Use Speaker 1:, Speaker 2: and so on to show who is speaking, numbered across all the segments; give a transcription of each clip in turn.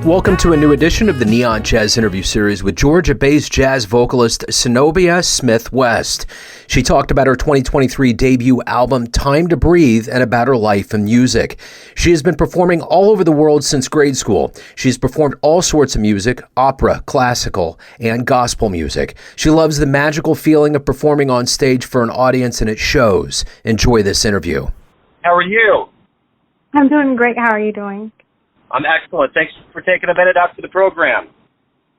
Speaker 1: Welcome to a new edition of the Neon Jazz interview series with Georgia-based jazz vocalist Senobia Smith-West. She talked about her 2023 debut album, Time to Breathe, and about her life in music. She has been performing all over the world since grade school. She's performed all sorts of music, opera, classical, and gospel music. She loves the magical feeling of performing on stage for an audience, and it shows. Enjoy this interview.
Speaker 2: How are you?
Speaker 3: I'm doing great. How are you doing?
Speaker 2: I'm excellent. Thanks for taking a minute out to the program.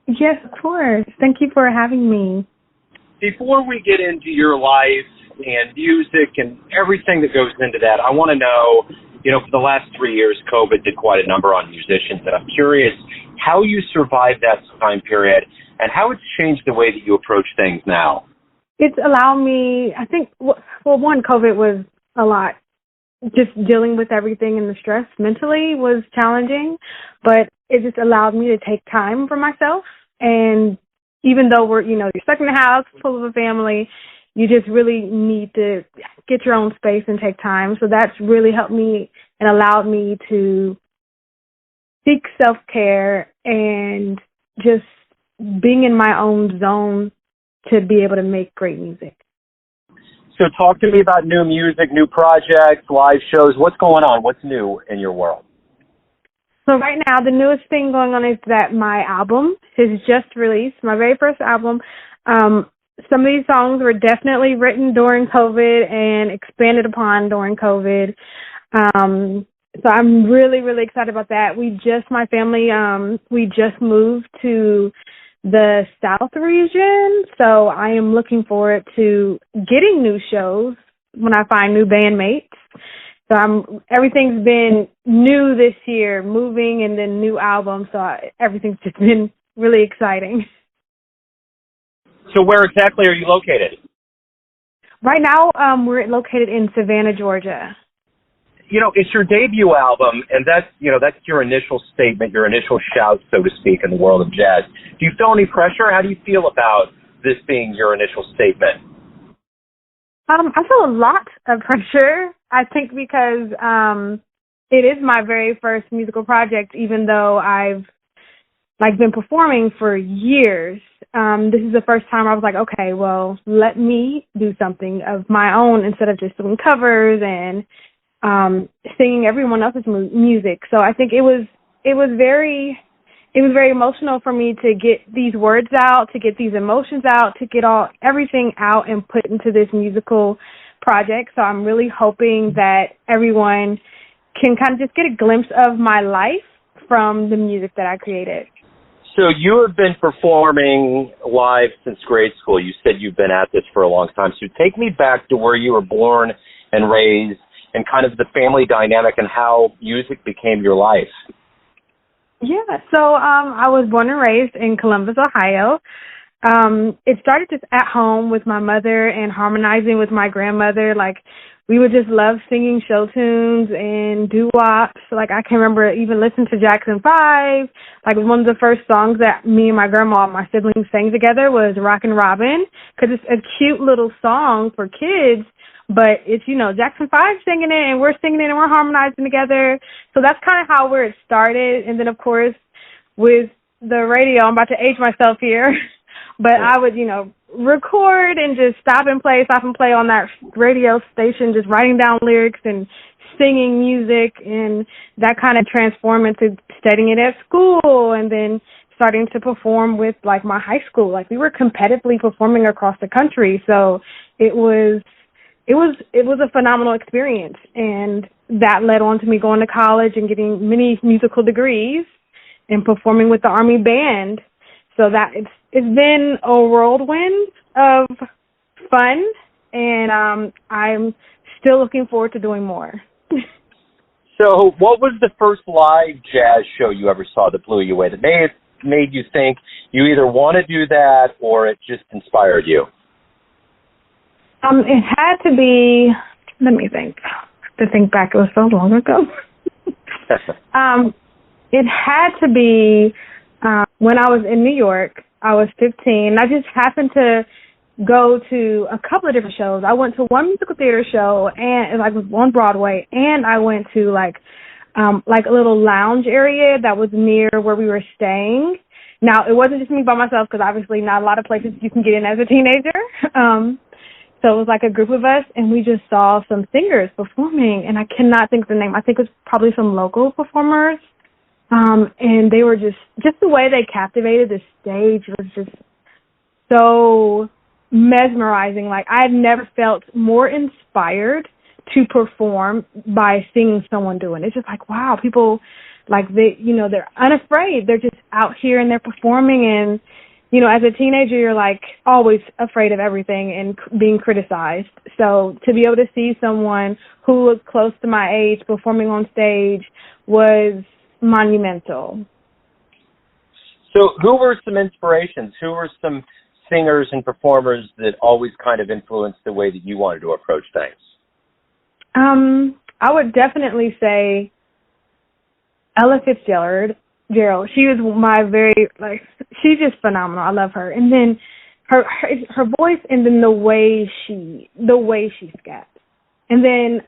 Speaker 3: Yes, of course. Thank you for having me.
Speaker 2: Before we get into your life and music and everything that goes into that, I want to know, for the last 3 years, COVID did quite a number on musicians, and I'm curious how you survived that time period and how it's changed the way that you approach things now.
Speaker 3: It's allowed me, I think, one, COVID was a lot. Just dealing with everything and the stress mentally was challenging, but it just allowed me to take time for myself. And even though you're stuck in the house full of a family, you just really need to get your own space and take time. So that's really helped me and allowed me to seek self-care and just being in my own zone to be able to make great music.
Speaker 2: So talk to me about new music, new projects, live shows. What's going on? What's new in your world?
Speaker 3: So right now, the newest thing going on is that my album is just released, my very first album. Some of these songs were definitely written during COVID and expanded upon during COVID. So I'm really, really excited about that. My family, we just moved to the South region, so I am looking forward to getting new shows when I find new bandmates. So everything's been new this year, moving and then new album, so everything's just been really exciting.
Speaker 2: So where exactly are you located?
Speaker 3: Right now, we're located in Savannah, Georgia.
Speaker 2: It's your debut album, and that's your initial statement, your initial shout, so to speak, in the world of jazz. Do you feel any pressure? How do you feel about this being your initial statement?
Speaker 3: I feel a lot of pressure, I think, because it is my very first musical project, even though I've been performing for years. This is the first time I was like, okay, well, let me do something of my own instead of just doing covers and singing everyone else's music. So I think it was very emotional for me to get these words out, to get these emotions out, to get everything out and put into this musical project. So I'm really hoping that everyone can kind of just get a glimpse of my life from the music that I created.
Speaker 2: So you have been performing live since grade school. You said you've been at this for a long time. So take me back to where you were born and raised, and kind of the family dynamic and how music became your life. Yeah, so I was born and raised in Columbus, Ohio. It started just at home with my mother and harmonizing with my grandmother. We would just love singing show tunes and doo-wops. I can remember even listening to Jackson 5. One of the first songs that me and my grandma and my siblings sang together was Rockin' Robin, because it's a cute little song for kids. But it's, Jackson 5 singing it, and we're singing it, and we're harmonizing together. So that's kind of where it started. And then, of course, with the radio, I'm about to age myself here, but I would, record and just stop and play on that radio station, just writing down lyrics and singing music. And that kind of transformed into studying it at school and then starting to perform with, my high school. We were competitively performing across the country. So it was a phenomenal experience, and that led on to me going to college and getting many musical degrees and performing with the Army Band. So that it's been a whirlwind of fun, and I'm still looking forward to doing more. So what was the first live jazz show you ever saw that blew you away, that made you think you either want to do that or it just inspired you?
Speaker 3: It had to be, let me think. To think back, it was so long ago. It had to be when I was in New York. I was 15. I just happened to go to a couple of different shows. I went to one musical theater show and like on Broadway, and I went to like a little lounge area that was near where we were staying. Now, it wasn't just me by myself because obviously not a lot of places you can get in as a teenager. So it was like a group of us, and we just saw some singers performing, and I cannot think of the name. I think it was probably some local performers. And they were just the way they captivated the stage was just so mesmerizing. Like, I had never felt more inspired to perform by seeing someone doing it. It's just like, wow, people, like, they're unafraid. They're just out here and they're performing, and as a teenager, you're like always afraid of everything and being criticized. So to be able to see someone who was close to my age performing on stage was monumental.
Speaker 2: So who were some inspirations? Who were some singers and performers that always kind of influenced the way that you wanted to approach things?
Speaker 3: I would definitely say Ella Fitzgerald. She was my she's just phenomenal. I love her. And then her voice, and then the way she scats. And then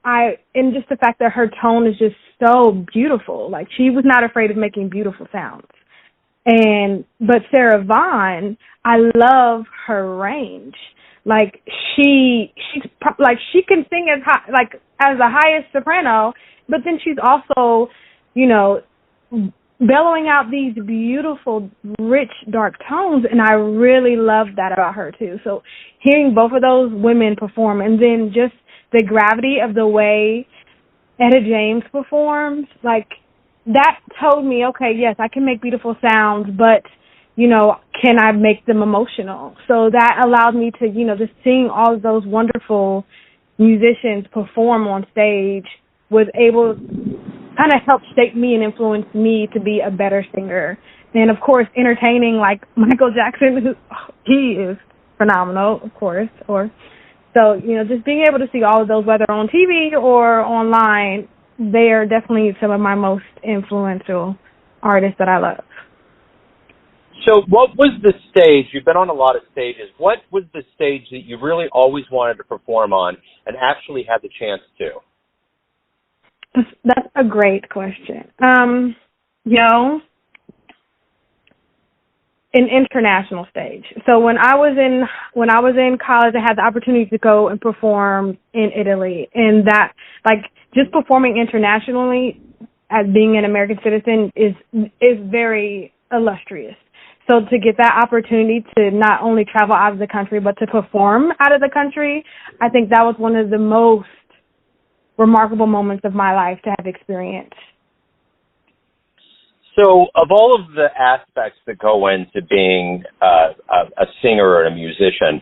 Speaker 3: and just the fact that her tone is just so beautiful. Like, she was not afraid of making beautiful sounds. But Sarah Vaughan, I love her range. Like, she can sing as high, like as the highest soprano, but then she's also, bellowing out these beautiful, rich, dark tones, and I really love that about her, too. So hearing both of those women perform, and then just the gravity of the way Etta James performs, like, that told me, okay, yes, I can make beautiful sounds, but, can I make them emotional? So that allowed me to, just seeing all of those wonderful musicians perform on stage was able kind of help shape me and influence me to be a better singer. And, of course, entertaining like Michael Jackson, he is phenomenal, of course. So, just being able to see all of those, whether on TV or online, they are definitely some of my most influential artists that I love.
Speaker 2: So what was the stage? You've been on a lot of stages. What was the stage that you really always wanted to perform on and actually had the chance to?
Speaker 3: That's a great question. An international stage. So when I was in college, I had the opportunity to go and perform in Italy, and that, like, just performing internationally as being an American citizen is very illustrious. So to get that opportunity to not only travel out of the country, but to perform out of the country, I think that was one of the most remarkable moments of my life to have experienced.
Speaker 2: So of all of the aspects that go into being a singer or a musician,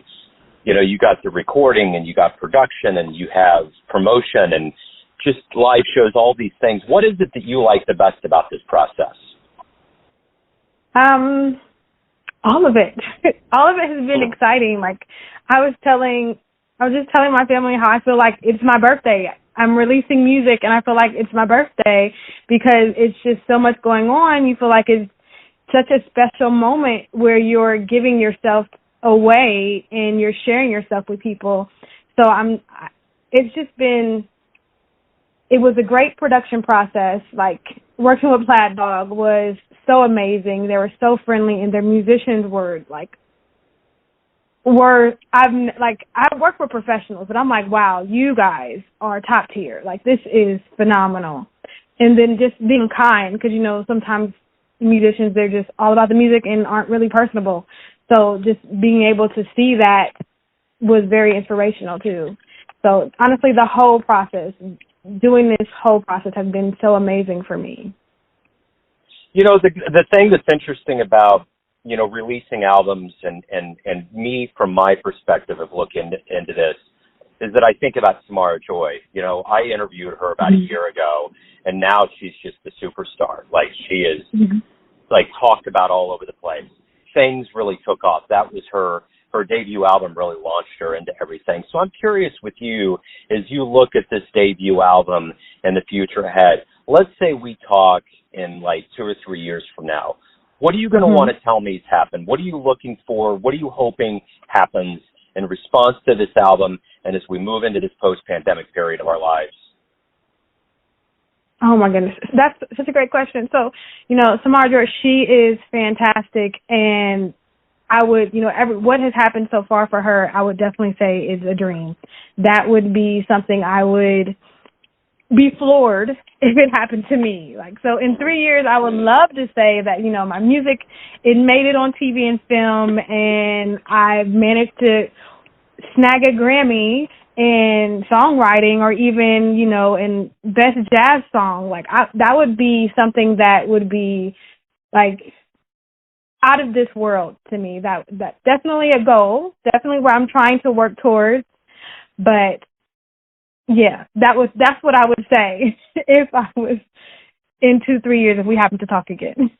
Speaker 2: you got the recording and you got production and you have promotion and just live shows, all these things. What is it that you like the best about this process?
Speaker 3: All of it. All of it has been exciting. Like, I was just telling my family how I feel like it's my birthday. I'm releasing music and I feel like it's my birthday because it's just so much going on. You feel like it's such a special moment where you're giving yourself away and you're sharing yourself with people. So it was a great production process. Like, working with Plaid Dog was so amazing. They were so friendly, and their musicians I work with professionals, but I'm like, wow, you guys are top tier. Like, this is phenomenal. And then just being kind, because, sometimes musicians, they're just all about the music and aren't really personable. So just being able to see that was very inspirational, too. So, honestly, doing this whole process has been so amazing for me.
Speaker 2: The thing that's interesting about, releasing albums and me, from my perspective of looking into this, is that I think about Samara Joy. I interviewed her about a year ago, and now she's just a superstar. Like, she is, like, talked about all over the place. Things really took off. That was her debut album really launched her into everything. So I'm curious with you, as you look at this debut album and the future ahead, let's say we talk in like 2 or 3 years from now. What are you going to want to tell me has happened? What are you looking for? What are you hoping happens in response to this album and as we move into this post-pandemic period of our lives?
Speaker 3: Oh my goodness, that's such a great question. So, Samara George, she is fantastic, and I would, what has happened so far for her, I would definitely say is a dream. That would be something I would be floored if it happened to me. So in 3 years, I would love to say that, my music, it made it on TV and film, and I've managed to snag a Grammy in songwriting, or even, in best jazz song. That would be something that would be out of this world to me. That's definitely a goal, definitely where I'm trying to work towards. But yeah, that's what I would say if I was in 2-3 years, if we happen to talk again.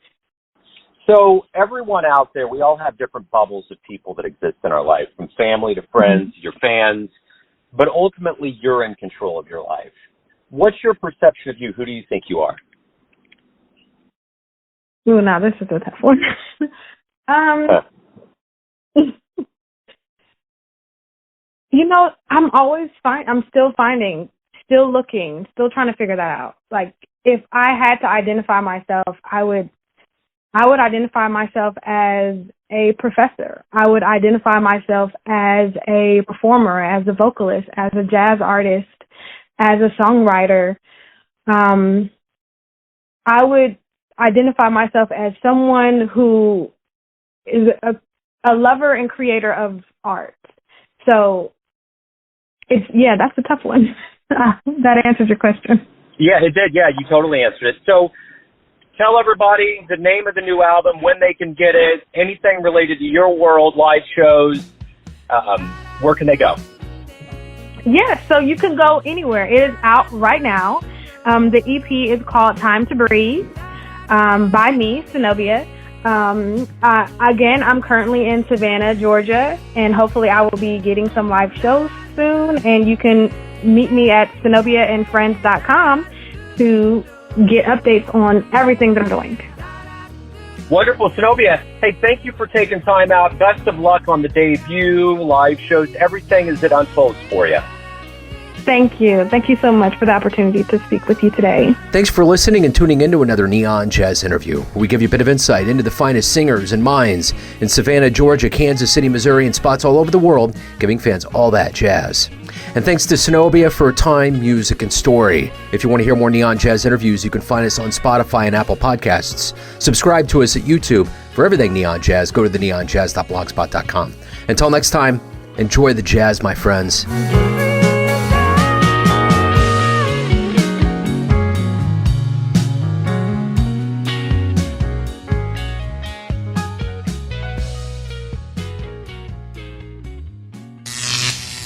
Speaker 2: So everyone out there, we all have different bubbles of people that exist in our life, from family to friends, your fans, but ultimately you're in control of your life. What's your perception of you? Who do you think you are?
Speaker 3: Ooh, now this is a tough one. I'm always I'm still finding, still looking, still trying to figure that out. If I had to identify myself, I would identify myself as a professor. I would identify myself as a performer, as a vocalist, as a jazz artist, as a songwriter. I would identify myself as someone who is a lover and creator of art. So that's a tough one. That answers your question.
Speaker 2: Yeah, it did. Yeah, you totally answered it. So tell everybody the name of the new album, when they can get it, anything related to your world, live shows, where can they go?
Speaker 3: Yes, so you can go anywhere. It is out right now. The EP is called Time to Breathe, by me, Senobia. Again, I'm currently in Savannah, Georgia, and hopefully I will be getting some live shows soon, and you can meet me at SenobiaandFriends.com to get updates on everything that I'm doing.
Speaker 2: Wonderful. Senobia, hey, thank you for taking time out. Best of luck on the debut, live shows, everything as it unfolds for you.
Speaker 3: Thank you. Thank you so much for the opportunity to speak with you today.
Speaker 1: Thanks for listening and tuning into another Neon Jazz interview, where we give you a bit of insight into the finest singers and minds in Savannah, Georgia, Kansas City, Missouri, and spots all over the world, giving fans all that jazz. And thanks to Senobia for her time, music, and story. If you want to hear more Neon Jazz interviews, you can find us on Spotify and Apple Podcasts. Subscribe to us at YouTube. For everything Neon Jazz, go to theneonjazz.blogspot.com. Until next time, enjoy the jazz, my friends.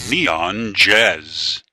Speaker 4: Neon Jazz.